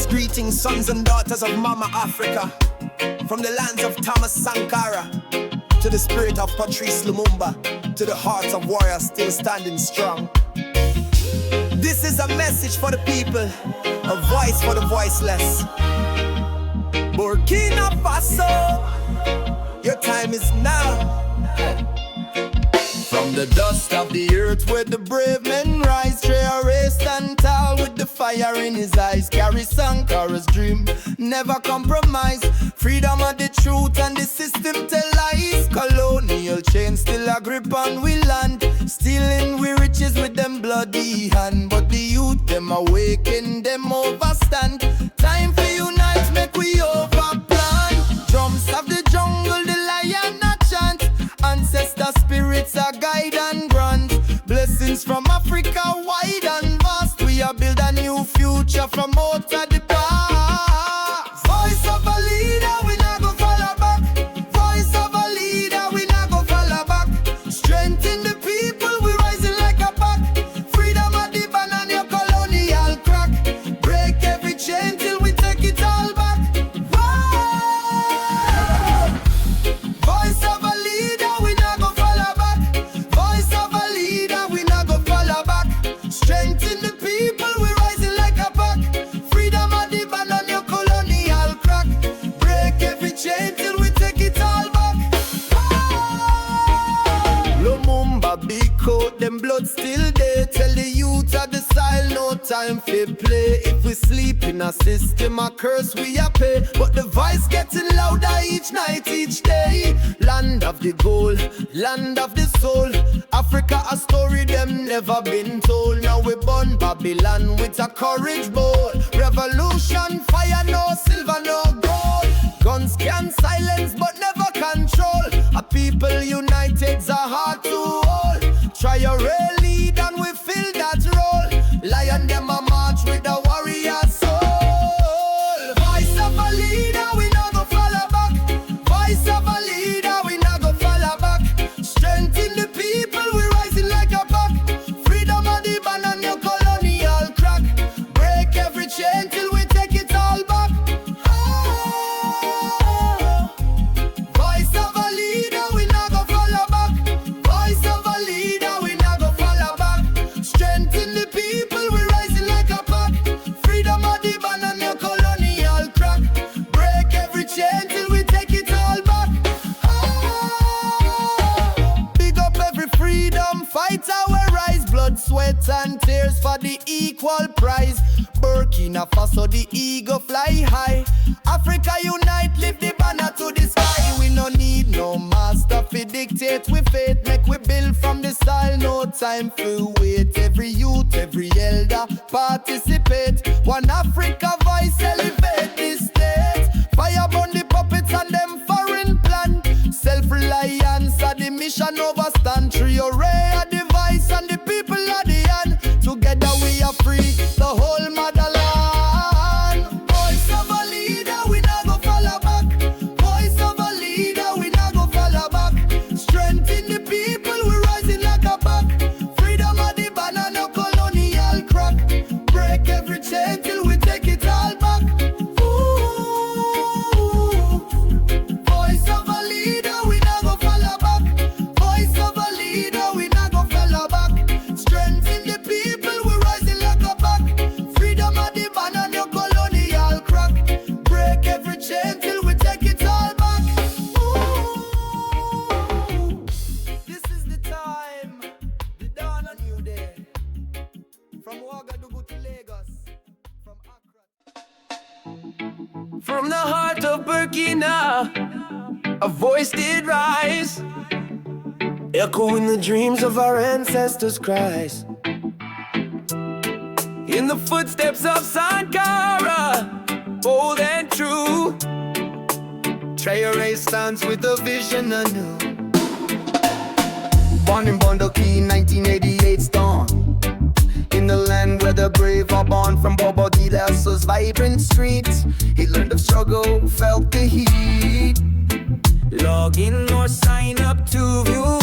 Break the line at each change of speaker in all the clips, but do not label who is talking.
Greetings, sons and daughters of Mama Africa, from the lands of Thomas Sankara, to the spirit of Patrice Lumumba, to the hearts of warriors still standing strong. This is a message for the people, a voice for the voiceless. Burkina Faso, your time is now. From the dust of the earth where the brave men rise, Traoré stand tall with the fire in his eyes. Carry Sankara's dream, never compromise. Freedom of the truth and the system tell lies. Colonial chains still a grip on we land, stealing we riches with them bloody hand. But the youth them awaken, them overstand. Time for unite, make we overplan. Drums of the jungle, the lion a chant. Ancestor spirits are guide and grant. Blessings from Africa wide and vast. We are build a new future from out of the past. Voice of a leader, we not go follow back. Voice of a leader, we not go follow back. Strength in the people, we rising like a pack. Freedom of the banana, your colonial crack. Break every chain till we take it all back. Voice of a leader, we not go follow back. Voice of a leader, we not go follow back. Strength in the people, we rising like a pack. Freedom of the banana, your colonial crack. Break every chain till we take it all back. Lumumba big coat, them blood still there. Tell the youth of the style, no time for play. If we sleep in a system, a curse we a pay. But the voice getting louder each night, each day. Land of the gold, land of the soul. Africa a story them never been told. Now we burn Babylon with a courage bold. Revolution, fire, no silver, no gold. Guns can silence but never control. A people united's a hard to hold. Try your real lead and we fill that role. Lion them a march with a warrior soul. Voice of a leader, we not go follow back. Voice of a leader, we not go follow back. Strength in the people, we rising like a pack. Freedom of the banana, your colonial crack. Break every chain till we take it all back. Voice of a leader, we not go follow back. Voice of a leader, we not go follow back. Strength in the people, we rising like a pack. Freedom of the banana, your colonial crack. Break every chain till we take it all back. Big up every freedom fighter we rise. Blood, sweat and tears for the equal prize. Burkina Faso, the eagle fly high. Africa unite, lift the banner to the sky. We no need no master fi dictate we fate. Make we build from the style, no time for wait. Every youth, every elder participate. One Africa voice elevate this state. Fire burn the puppets and them foreign plan. Self-reliance are the mission overstand. Traoré are the voice and the people are the hand. Together we are free, the whole motherland. Voice of a leader, we not go follow back. Voice of a leader, we not go follow back. Strength in the people, we rising like a pack. Freedom of the banana, colonial crack. Break every chain till we take it all back. Ooh. Voice of a leader, we not go follow back. Voice of a leader, we not go follow back. Strength in the people, we rising like a pack. Freedom of the banana, your colonial crack. Break every chain till we take it all back. Ooh. This is the time, the dawn on new day. From Ouaga to Lagos, from Accra. From the heart of Burkina, a voice did rise, echoing the dreams of our ancestors' cries. In the footsteps of Sankara, bold and true, Traoré stands with a vision anew. Born in Bondoki, 1988's dawn. In the land where the brave are born, from Bobo Dilasso's vibrant streets, he learned of struggle, felt the heat. Log in or sign up to view.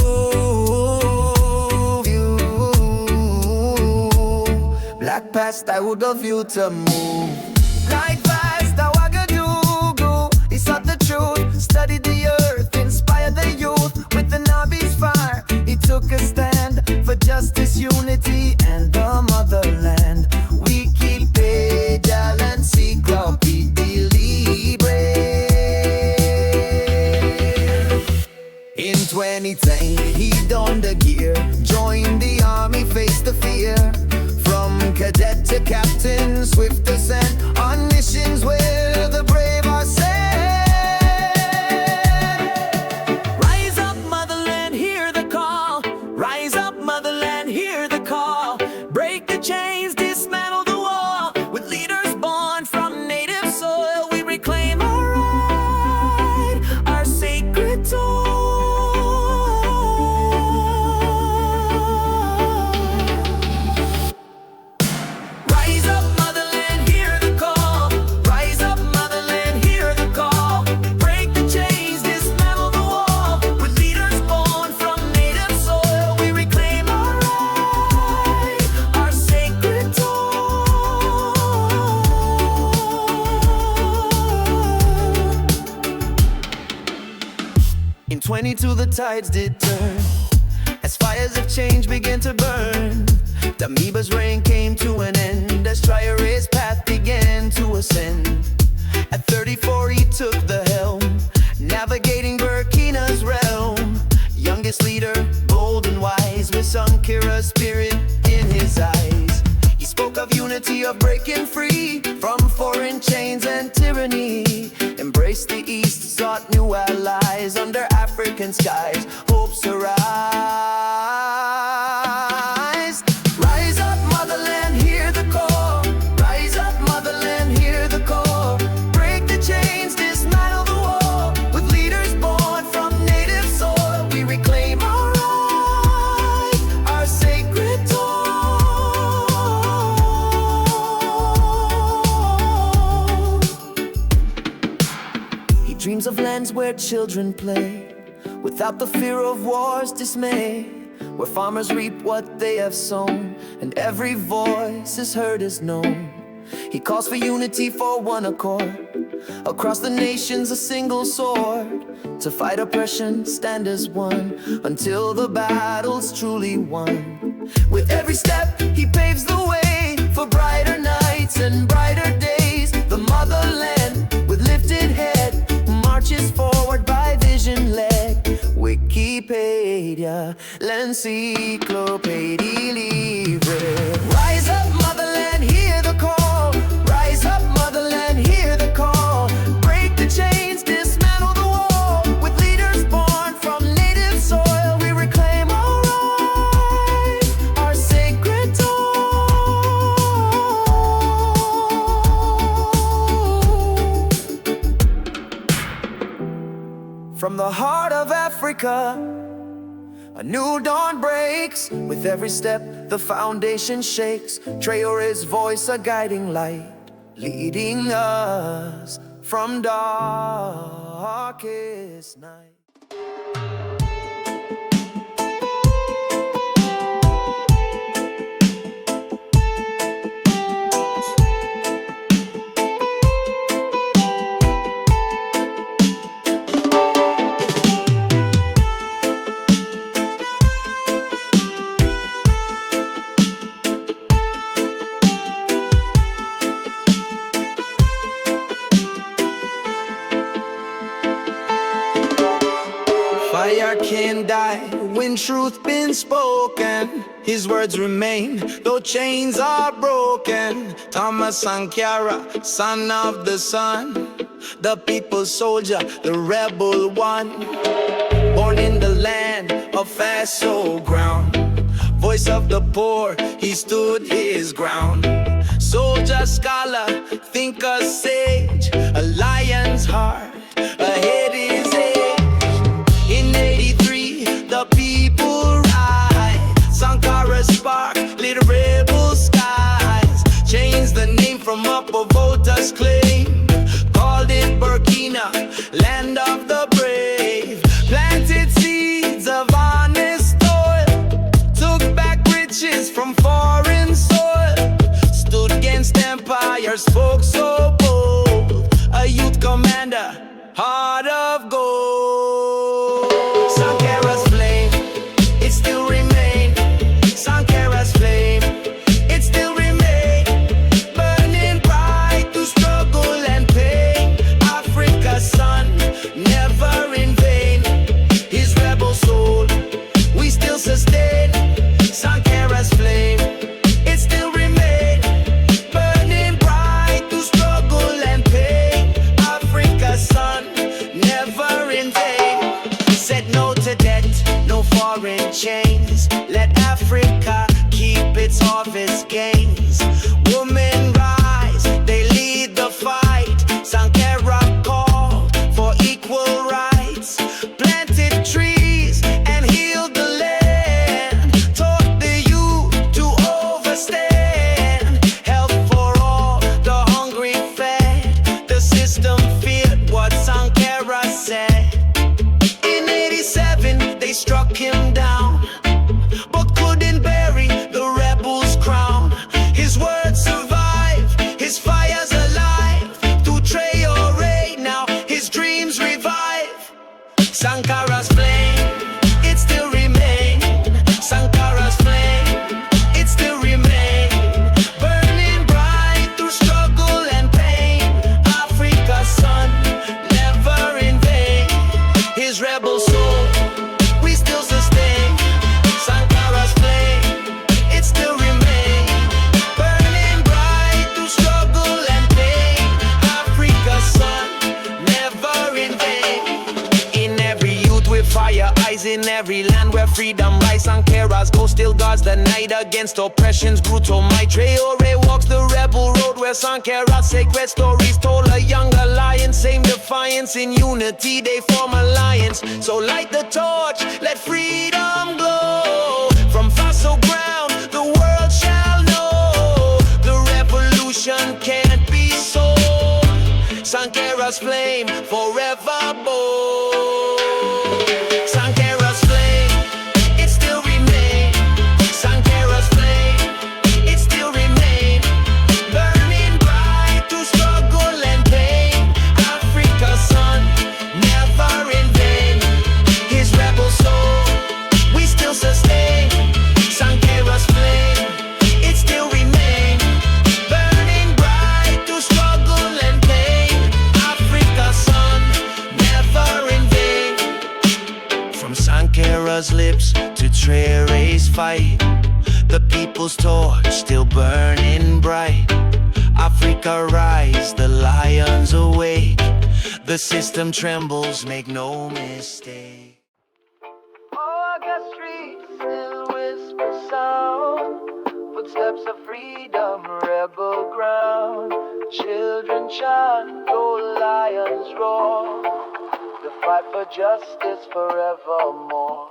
Black past, I would love you to move. Tight vibes, the Ouagadougou. He sought the truth, studied the earth, inspired the youth with the Nabi's fire. He took a stand for justice, unity, and the motherland. We keep it, and seek our In 2010, he donned the gear, joined the army, faced the fear. From cadet to captain, swift ascent on missions where the brave are sent. Rise up, motherland, hear the call. Rise up, motherland, hear the call. Break the chains, dismantle the wall. With leaders born from native soil, we reclaim our right, our sacred toll. In 22 the tides did turn, as fires of change began to burn. Damiba's reign came to an end, as Traoré's path began to ascend. At 34 he took the helm, navigating Burkina's realm. Youngest leader, bold and wise, with Sankara's spirit in his eyes. He spoke of unity, of breaking free from foreign chains and tyranny. Embraced the East, sought new allies under African skies. Hopes arise. Rise up, motherland, hear the call. Rise up, motherland, hear the call. Break the chains, dismantle the wall. With leaders born from native soil, we reclaim our right, our sacred toll. He dreams of lands where children play, without the fear of war's dismay, where farmers reap what they have sown, and every voice is heard as known. He calls for unity, for one accord, across the nations a single sword, to fight oppression, stand as one, until the battle's truly won. With every step he paves the way for brighter nights and brighter days. The motherland, with lifted head, marches forward by vision led. Wikipedia, l'encyclopédie libre. Rise up, motherland, hear the call. Rise up, motherland, hear the call. Break the chains, dismantle the wall. With leaders born from native soil, we reclaim our right, our sacred toll. From the heart of Africa, a new dawn breaks. With every step the foundation shakes. Traoré's voice a guiding light, leading us from darkest night. Fire can't die when truth been spoken. His words remain, though chains are broken. Thomas Sankara, son of the sun, the people's soldier, the rebel one. Born in the land of Faso ground, voice of the poor, he stood his ground. Soldier, scholar, thinker, sage, a lion's heart, a head is age. In 83, the people rise. Sankara spark, lit rebel skies. Changed the name from Upper Volta's claim. Called it Burkina, land of the brave. Planted seeds of honest toil. Took back riches from foreign soil. Stood against empire, spoke so bold.
freedom rise. Sankara's ghost still guards the night against oppression's brutal might. Traoré walks the rebel road where Sankara's sacred stories told. A younger alliance, same defiance. In unity they form alliance. So light the torch, let freedom glow. From Faso ground, the world shall know. The revolution can't be sold. Sankara's flame forevermore. Sankara's flame, it still remains. Sankara's flame, it still remains. Burning bright through struggle and pain. Africa's sun, never in vain. His rebel soul, we still sustain. Sankara's flame, it still remains. Burning bright through struggle and pain. Africa's sun, never in vain. From Sankara's lips to Traoré's fight, the people's torch still burning bright. Africa rise, the lions awake. The system trembles, make no mistake. Ouaga streets still whisper sound. Footsteps of freedom, rebel ground. Children chant, old lions roar. The fight for justice forevermore.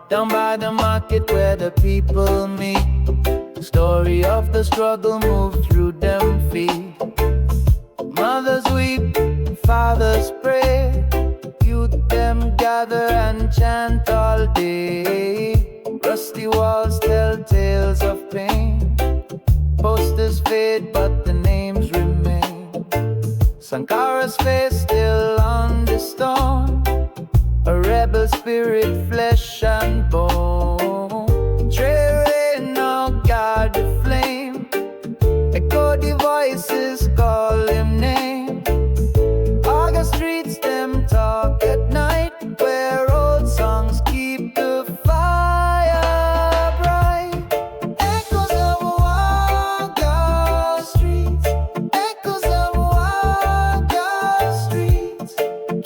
Down by the market where the people meet, the story of the struggle moved through them feet. Mothers weep, fathers pray, youth them gather and chant all day. Rusty walls tell tales of pain, posters fade but the names remain. Sankara's face still on the storm, a rebel spirit, flesh and bone. Traoré now guard the flame, echo the voices call him name. Ouaga streets them talk at night, where old songs keep the fire bright. Echoes of Ouaga streets, echoes of Ouaga streets,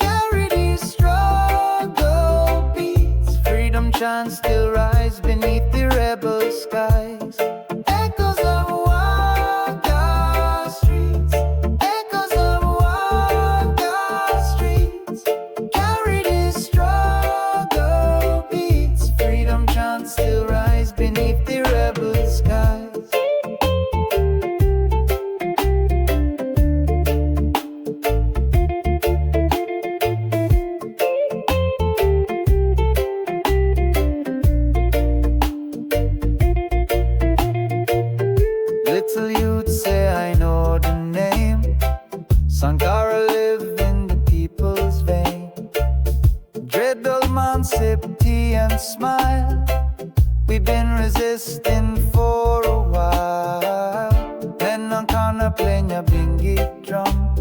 carry these struggle beats. Freedom chants still rise beneath the rebel skies. Echoes of Ouaga streets, echoes of Ouaga streets, carry these struggle beats. Freedom chants still rise beneath the rebel skies. Little youth say I know the name. Sankara lived in the people's vein. Dread old man sip tea and smile. We've been resisting for a while. Then on corner playing a bingy drum,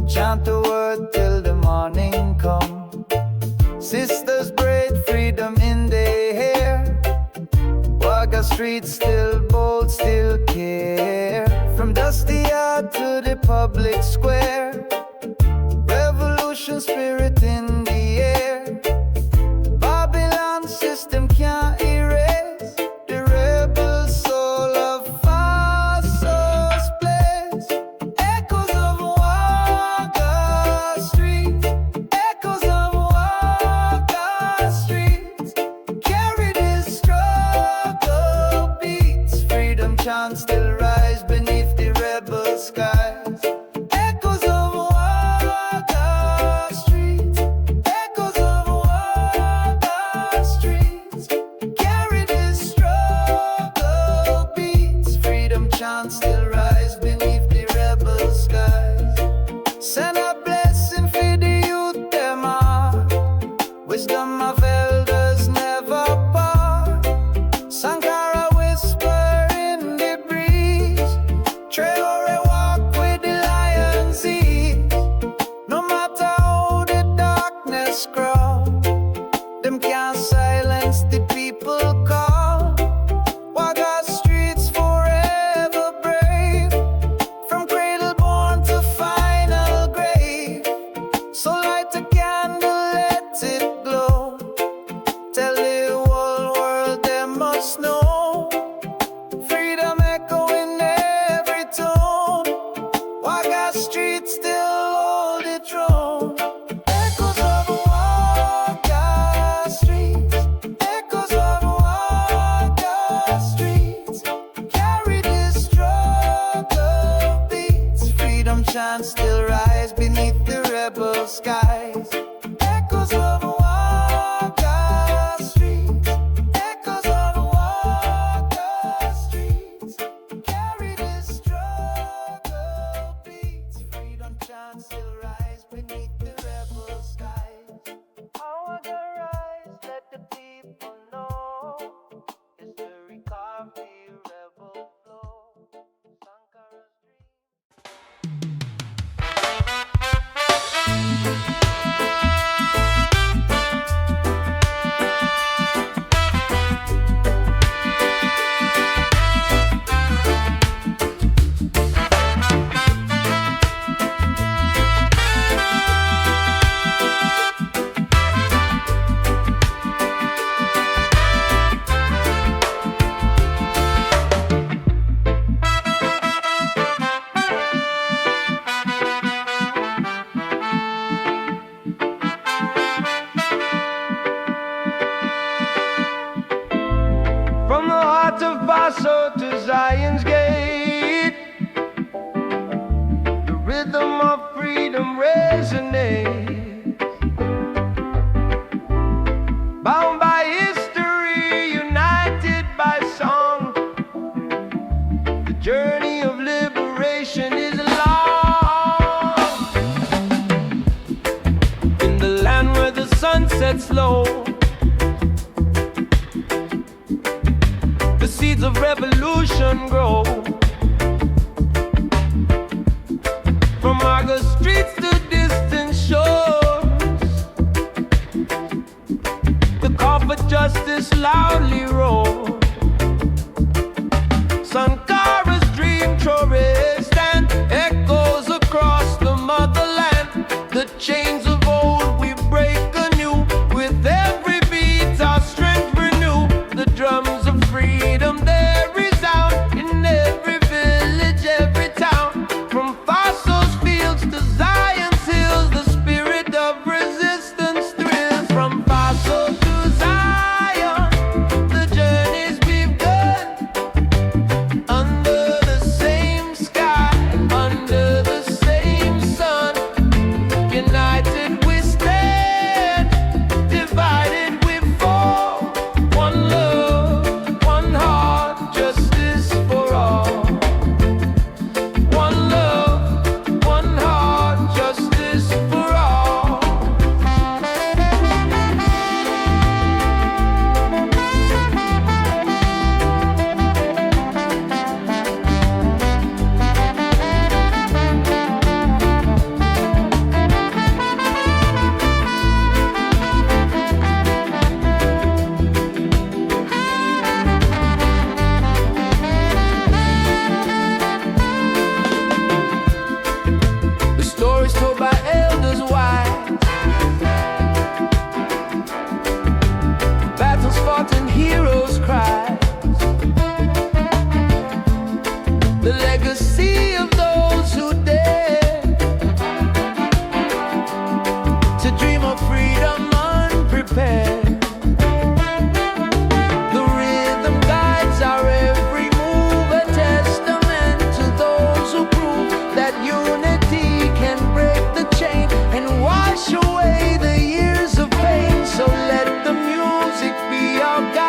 chant the word till the morning come. Sisters braid freedom in their hair. Ouaga streets still bold, still care. From dusty yard to the public square, revolution spirit in the air. Babylon system can't erase the rebel soul of Faso's place. Echoes of Ouaga streets, echoes of Ouaga streets, carry this struggle beats. Freedom chants still rise beneath the rebel skies. Echoes of Ouaga streets, silence the people call. Ouaga streets forever brave, from cradle born to final grave. So light a candle, let it glow. Tell the whole world they must know. Freedom echo in every tone. Ouaga streets still hold the throne. Echoes of Ouaga streets, echoes of Ouaga streets, carry this struggle beats. Freedom chants still rise beneath the rebel skies. Echoes of Ouaga streets, echoes of Ouaga streets, carry this struggle beats. Freedom chants still rise beneath the rebel skies. Ouaga rise, let the people know. History carved the rebel flow. Sankara's dream. From the heart of Faso to Zion's gate, the rhythm of freedom resonates. Bound by history, united by song, the journey of liberation is long. In the land where the sun sets low, the seeds of revolution grow. From Ouaga streets to distant shores, the call for justice loudly roars. Sankara's dream Traoré stand echoes across the motherland. The chains of old we break anew. With every beat our strength renew. The drums of freedom they resound in every village, every town. From Faso's fields to Zion's hills, the spirit of resistance thrills. From Faso to Zion, the journey's begun. Under the same sky, under the same sun, united we stand, divided we fall. One love, one heart, justice for all. One love, one heart, justice for all. The stories told by elders wise, battles fought and heroes cries. The legacy of those who dared to dream of freedom unprepared. The rhythm guides our every move, a testament to those who prove that unity can break the chain and wash away the years of pain. So let the music be our guide.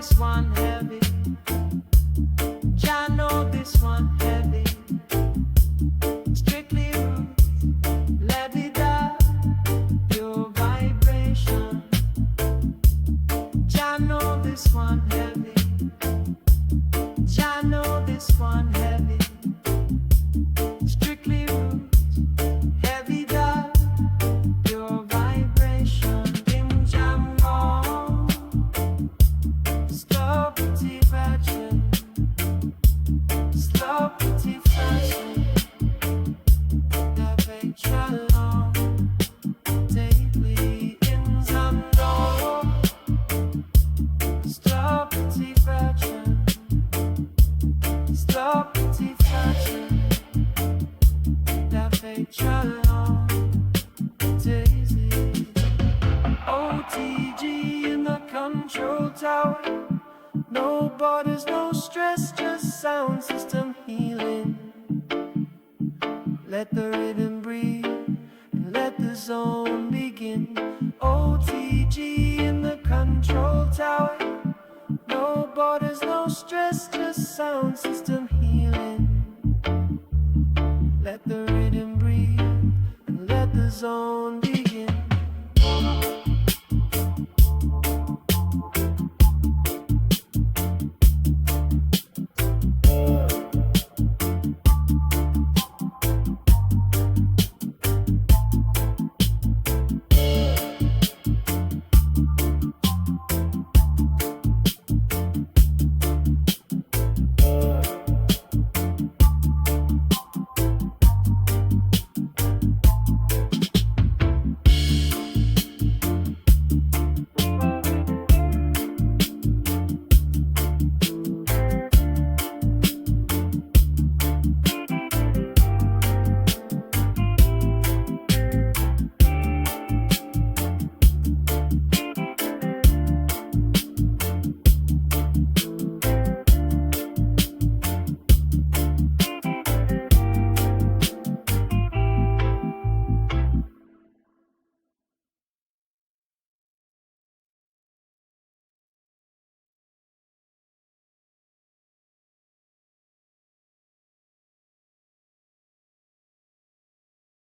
this one heavy. Jah know this one heavy. Strictly roots, let it die, pure vibration. Jah know this one heavy. Jah know this one heavy. Strictly roots, heavy die, pure vibration. Dim jam wrong, stop the fashion, stop the fashion. The picture long, daily in some door. Stop the fashion, stop the fashion. The picture long, daisy. OTG in the control tower. No borders, no stress, just sound system healing. Let the rhythm breathe and let the zone begin. OTG in the control